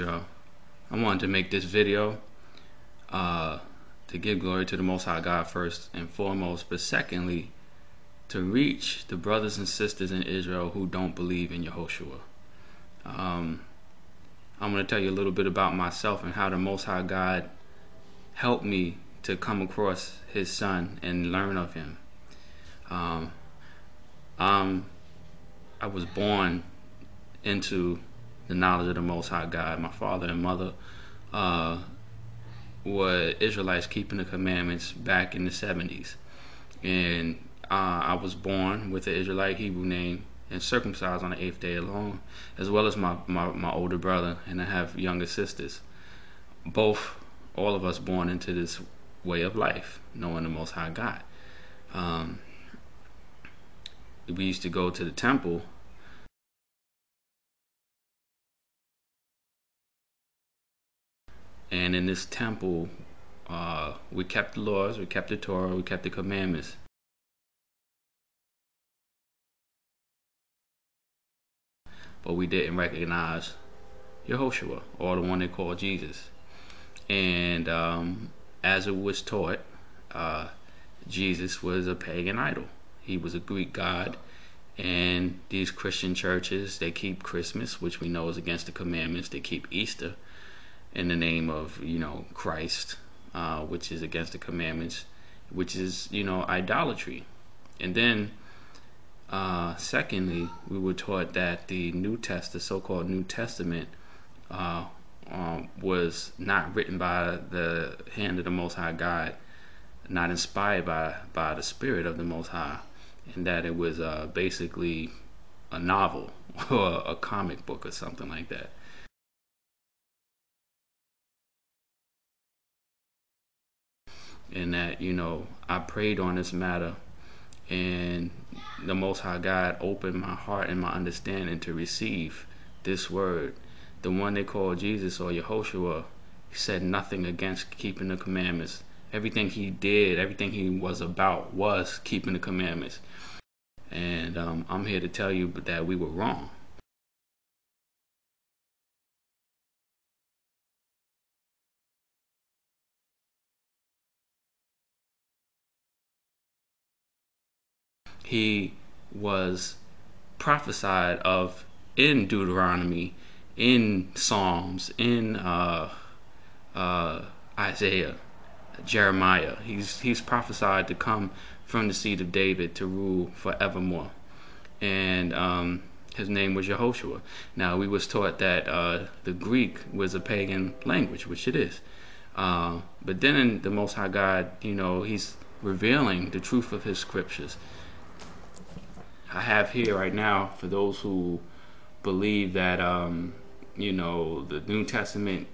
I wanted to make this video to give glory to the Most High God first and foremost, but secondly, to reach the brothers and sisters in Israel who don't believe in Yehoshua. I'm going to tell you a little bit about myself and how the Most High God helped me to come across His Son and learn of Him. I was born into the knowledge of the Most High God. My father and mother were Israelites keeping the commandments back in the 70s. And I was born with an Israelite Hebrew name and circumcised on the 8th day alone, as well as my older brother, and I have younger sisters. All of us born into this way of life, knowing the Most High God. We used to go to the temple, and in this temple we kept the laws, we kept the Torah, we kept the commandments. But we didn't recognize Yehoshua, or the one they call Jesus. And as it was taught, Jesus was a pagan idol. He was a Greek god. And these Christian churches, they keep Christmas, which we know is against the commandments. They keep Easter in the name of, Christ, which is against the commandments, which is, idolatry. And then secondly, we were taught that the so-called New Testament was not written by the hand of the Most High God, not inspired by the Spirit of the Most High, and that it was basically a novel or a comic book or something like that. And that, I prayed on this matter, and the Most High God opened my heart and my understanding to receive this word. The one they call Jesus, or Yehoshua, said nothing against keeping the commandments. Everything he did, everything he was about was keeping the commandments. And I'm here to tell you that we were wrong. He was prophesied of in Deuteronomy, in Psalms, in Isaiah, Jeremiah. He's prophesied to come from the seed of David to rule forevermore. And his name was Yehoshua. Now, we was taught that the Greek was a pagan language, which it is. But then the Most High God, he's revealing the truth of his scriptures. I have here right now, for those who believe that the New Testament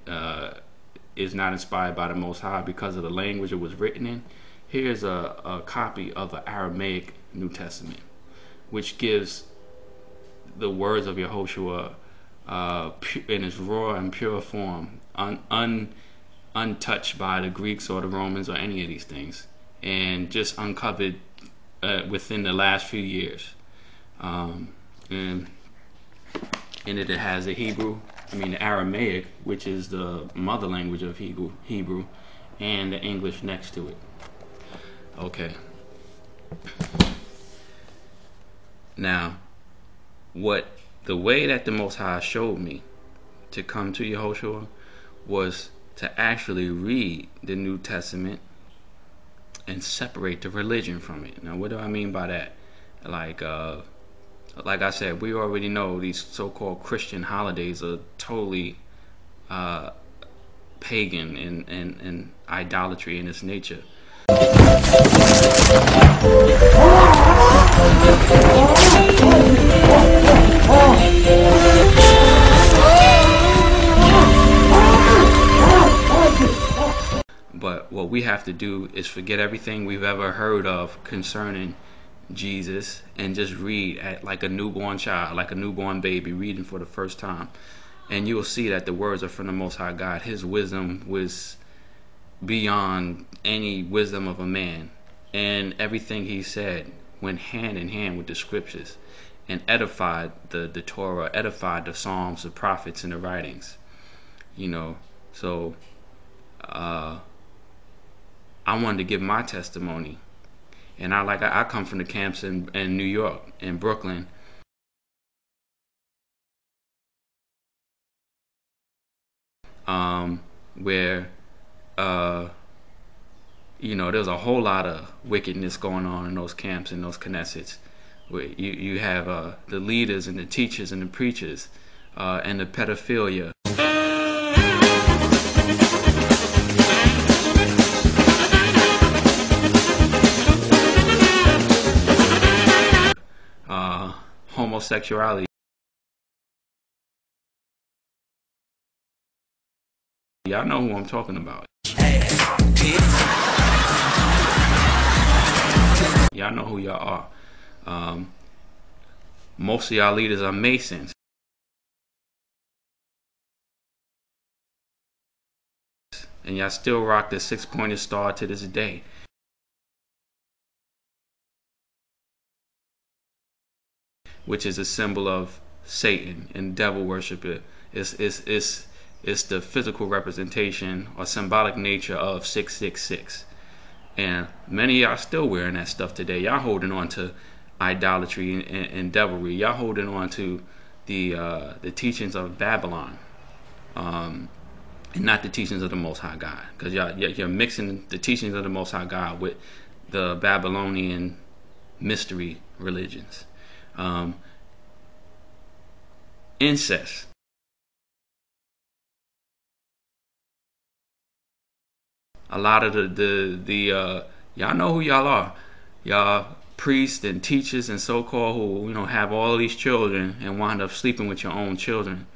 is not inspired by the Most High because of the language it was written in. Here's a copy of the Aramaic New Testament, which gives the words of Yehoshua in its raw and pure form, untouched by the Greeks or the Romans or any of these things, and just uncovered within the last few years. And in it has the Aramaic, which is the mother language of Hebrew, and the English next to it. Okay. Now, the way that the Most High showed me to come to Yehoshua was to actually read the New Testament and separate the religion from it. Now, what do I mean by that? Like I said, we already know these so-called Christian holidays are totally pagan and idolatry in its nature. But what we have to do is forget everything we've ever heard of concerning Jesus and just read like a newborn child, like a newborn baby reading for the first time. And you will see that the words are from the Most High God. His wisdom was beyond any wisdom of a man. And everything he said went hand in hand with the scriptures and edified the Torah, edified the Psalms, the prophets, and the writings. you know. So I wanted to give my testimony, and I come from the camps in New York, in Brooklyn, where there's a whole lot of wickedness going on in those camps and those Knessets, where you have the leaders and the teachers and the preachers and the pedophilia. Homosexuality. Y'all know who I'm talking about. Y'all know who y'all are. Most of y'all leaders are Masons. And y'all still rock the 6-pointed star to this day. Which is a symbol of Satan and devil worship. It's the physical representation or symbolic nature of 666. And many of y'all still wearing that stuff today. Y'all holding on to idolatry and devilry. Y'all holding on to the teachings of Babylon, and not the teachings of the Most High God. Because you're mixing the teachings of the Most High God with the Babylonian mystery religions. Incest. A lot of the y'all know who y'all are. Y'all priests and teachers and so-called who have all these children and wind up sleeping with your own children.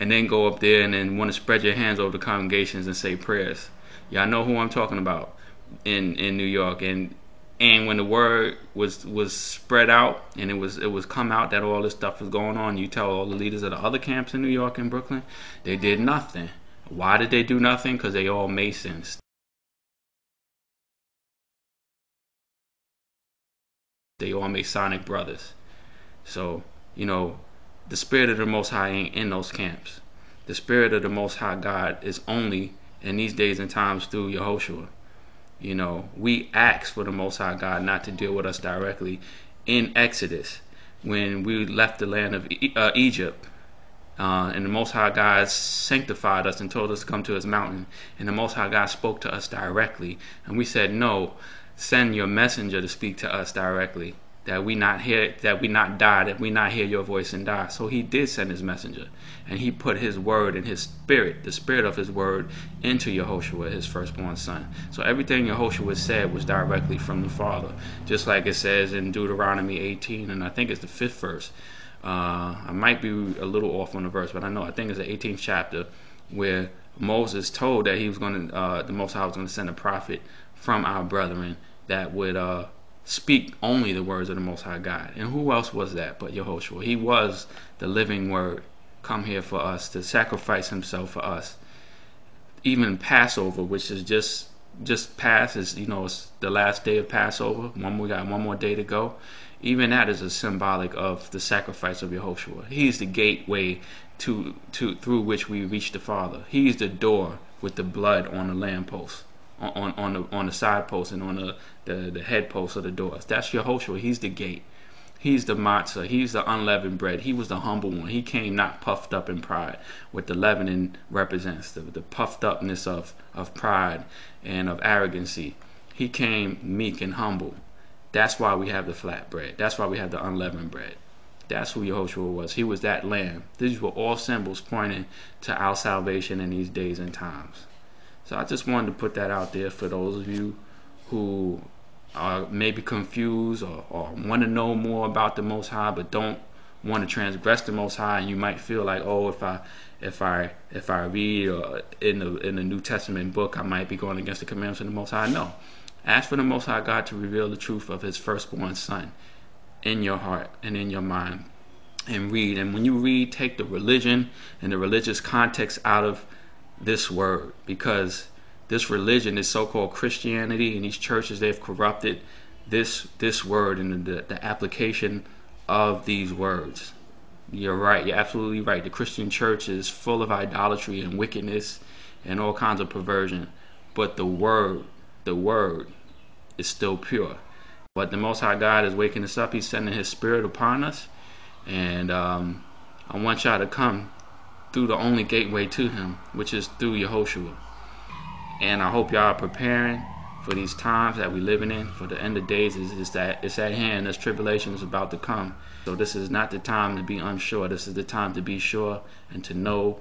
And then go up there and then want to spread your hands over the congregations and say prayers. Y'all know who I'm talking about in New York. And when the word was spread out and it was come out that all this stuff was going on, you tell all the leaders of the other camps in New York and Brooklyn, they did nothing. Why did they do nothing? Because they all Masons. They all Masonic brothers. So, the spirit of the Most High ain't in those camps. The spirit of the Most High God is only in these days and times through Yehoshua. We asked for the Most High God not to deal with us directly in Exodus when we left the land of Egypt. And the Most High God sanctified us and told us to come to his mountain. And the Most High God spoke to us directly. And we said, no, send your messenger to speak to us directly. That we not die, that we not hear your voice and die. So he did send his messenger. And he put his word and his spirit, the spirit of his word, into Yehoshua, his firstborn son. So everything Yehoshua said was directly from the Father. Just like it says in Deuteronomy 18, and I think it's the 5th verse. I might be a little off on the verse, but I think it's the 18th chapter, where Moses told that he was going to, the Most High was going to send a prophet from our brethren that would speak only the words of the Most High God. And who else was that but Yehoshua? He was the living word come here for us to sacrifice himself for us. Even Passover, which is just past, it's the last day of Passover. We got one more day to go. Even that is a symbolic of the sacrifice of Yehoshua. He's the gateway through which we reach the Father. He's the door with the blood on the lamppost, on the side post and on the head post of the doors. That's Yehoshua. He's the gate. He's the matzah. He's the unleavened bread. He was the humble one. He came not puffed up in pride, what the leavening represents, the puffed upness of pride and of arrogancy. He came meek and humble. That's why we have the flat bread. That's why we have the unleavened bread. That's who Yehoshua was. He was that lamb. These were all symbols pointing to our salvation in these days and times. So I just wanted to put that out there for those of you who are maybe confused or want to know more about the Most High but don't want to transgress the Most High. And you might feel like, oh, if I read in the New Testament book, I might be going against the commandments of the Most High. No. Ask for the Most High God to reveal the truth of his firstborn son in your heart and in your mind, and read. And when you read, take the religion and the religious context out of this word, because this religion, this so-called Christianity, and these churches, they've corrupted this word and the application of these words. You're right. You're absolutely right. The Christian church is full of idolatry and wickedness and all kinds of perversion. But the word is still pure. But the Most High God is waking us up. He's sending His Spirit upon us. And I want y'all to come through the only gateway to Him, which is through Yehoshua. And I hope y'all are preparing for these times that we're living in. For the end of days is that it's at hand. This tribulation is about to come. So this is not the time to be unsure. This is the time to be sure and to know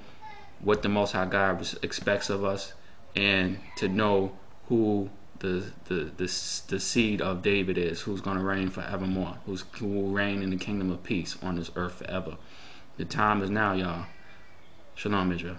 what the Most High God expects of us, and to know who the seed of David is, who's going to reign forevermore, who will reign in the kingdom of peace on this earth forever. The time is now, y'all. Shalom, Israel.